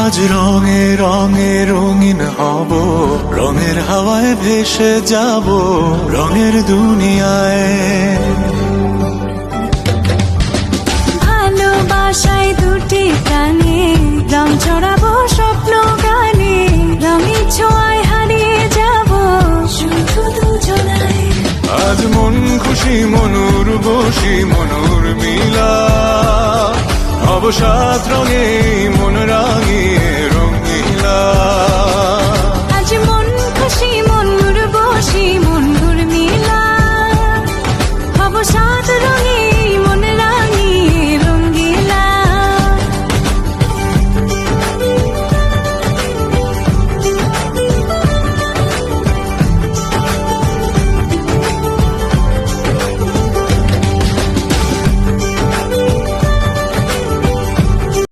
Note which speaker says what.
Speaker 1: আজ রঙে রঙে রঙিন হব, রঙের হাওয়ায় ভেসে যাব রঙের দুনিয়ায়।
Speaker 2: ভালোবাসায় দুটি প্রাণে রং ছড়াবো স্বপ্ন গানে, রঙের ছোঁয়ায় হারিয়ে যাব শুধু দুজনায়।
Speaker 1: আজ মন খুশি মনুর বসি মনুর মিলা, অবসাদ রঙে মন রাঙিয়ে রঙিলা।